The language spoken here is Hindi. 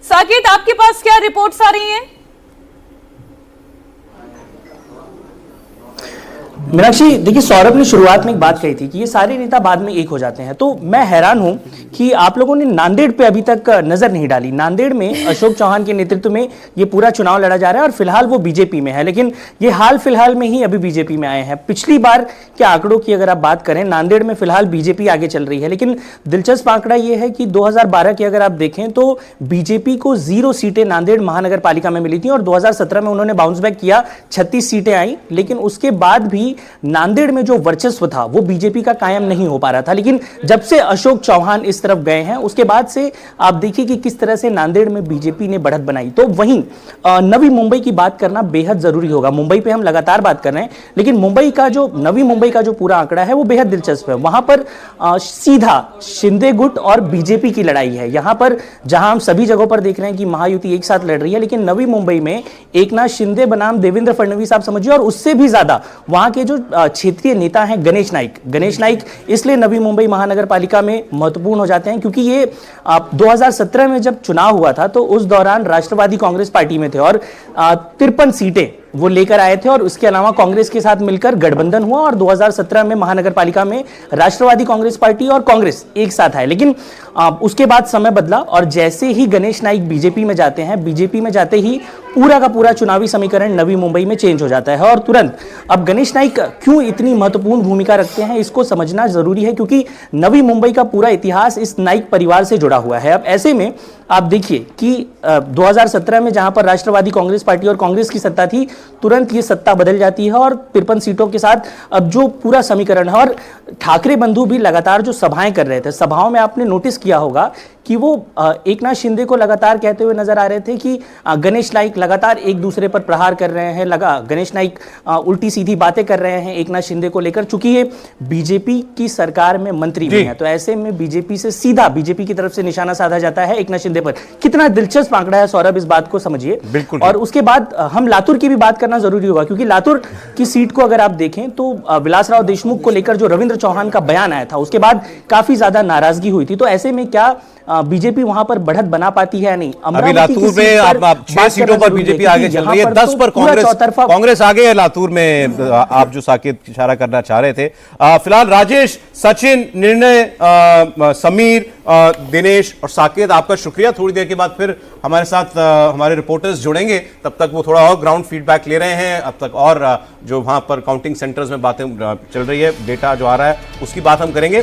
साकेत, आपके पास क्या रिपोर्ट्स आ रही हैं? मीनाक्षी, देखिए, सौरभ ने शुरुआत में एक बात कही थी कि ये सारे नेता बाद में एक हो जाते हैं, तो मैं हैरान हूं कि आप लोगों ने नांदेड़ पे अभी तक नजर नहीं डाली। नांदेड़ में अशोक चौहान के नेतृत्व में ये पूरा चुनाव लड़ा जा रहा है और फिलहाल वो बीजेपी में है, लेकिन ये हाल फिलहाल में ही अभी बीजेपी में आए हैं। पिछली बार के आंकड़ों की अगर आप बात करें, नांदेड़ में फिलहाल बीजेपी आगे चल रही है, लेकिन दिलचस्प आंकड़ा यह है कि 2012 की अगर आप देखें तो बीजेपी को 0 सीटें नांदेड़ महानगर पालिका में मिली थी और 2017 में उन्होंने बाउंस बैक किया, 36 सीटें आई, लेकिन उसके बाद भी नांदेड़ में जो वर्चस्व था वो बीजेपी का कायम नहीं हो पा रहा था। लेकिन जब से अशोक चौहान इस तरफ गए हैं उसके बाद से आप देखिए कि किस तरह से नांदेड़ में बीजेपी ने बढ़त बनाई। तो वहीं नवी मुंबई की बात करना बेहद जरूरी होगा। मुंबई पे हम लगातार बात कर रहे हैं, लेकिन नवी मुंबई का जो पूरा आंकड़ा है वो बेहद दिलचस्प है। वहां पर सीधा शिंदे गुट और बीजेपी की लड़ाई है। यहां पर जहां हम सभी जगहों पर देख रहे हैं कि महायुति एक साथ लड़ रही है, लेकिन नवी मुंबई में एकनाथ शिंदे बनाम देवेंद्र फडणवीस आप समझिए, और उससे भी ज्यादा वहां के जो क्षेत्रीय नेता हैं गणेश नाइक इसलिए नवी मुंबई महानगर पालिका में महत्वपूर्ण हो जाते हैं क्योंकि ये 2017 में जब चुनाव हुआ था तो उस दौरान राष्ट्रवादी कांग्रेस पार्टी में थे और 53 सीटें वो लेकर आए थे और उसके अलावा कांग्रेस के साथ मिलकर गठबंधन हुआ और 2017 में महानगर पालिका में राष्ट्रवादी कांग्रेस पार्टी और कांग्रेस एक साथ आए। लेकिन उसके बाद समय बदला और जैसे ही गणेश नाइक बीजेपी में जाते हैं, बीजेपी में जाते ही पूरा का पूरा चुनावी समीकरण नवी मुंबई में चेंज हो जाता है। और तुरंत अब गणेश नाइक क्यों इतनी महत्वपूर्ण भूमिका रखते हैं इसको समझना जरूरी है, क्योंकि नवी मुंबई का पूरा इतिहास इस नाइक परिवार से जुड़ा हुआ है। अब ऐसे में आप देखिए कि 2017 में जहां पर राष्ट्रवादी कांग्रेस पार्टी और कांग्रेस की सत्ता थी, तुरंत ये सत्ता बदल जाती है और 53 सीटों के साथ अब जो पूरा समीकरण है, और ठाकरे बंधु भी लगातार जो सभाएं कर रहे थे, सभाओं में आपने नोटिस किया होगा कि वो एकनाथ शिंदे को लगातार कहते हुए नजर आ रहे थे कि गणेश नाइक लगातार एक दूसरे पर प्रहार कर रहे हैं, गणेश नाइक उल्टी सीधी बातें कर रहे हैं एकनाथ शिंदे को लेकर, चूंकि ये बीजेपी की सरकार में मंत्री भी हैं, तो ऐसे में बीजेपी से सीधा बीजेपी की तरफ से निशाना साधा जाता है एकनाथ शिंदे पर। कितना दिलचस्प आंकड़ा है सौरभ, इस बात को समझिए। और उसके बाद हम लातूर की भी बात करना जरूरी होगा, क्योंकि लातूर की सीट को अगर आप देखें तो विलासराव देशमुख को लेकर जो रविंद्र चौहान का बयान आया था उसके बाद काफी ज्यादा नाराजगी हुई थी। तो ऐसे में क्या बीजेपी वहां पर बढ़त बना पाती है या नहीं? अभी लातूर में आप 6 सीटों पर बीजेपी आगे चल रही है, 10 पर कांग्रेस आगे है। लातूर में आप जो साकेत इशारा करना चाह रहे थे, फिलहाल राजेश, सचिन, निर्णय, समीर, दिनेश और साकेत, आपका शुक्रिया। थोड़ी देर के बाद फिर हमारे साथ हमारे रिपोर्टर्स जुड़ेंगे, तब तक वो थोड़ा और ग्राउंड फीडबैक ले रहे हैं। अब तक और जो वहां पर काउंटिंग सेंटर्स में बातें चल रही है, डेटा जो आ रहा है उसकी बात हम करेंगे।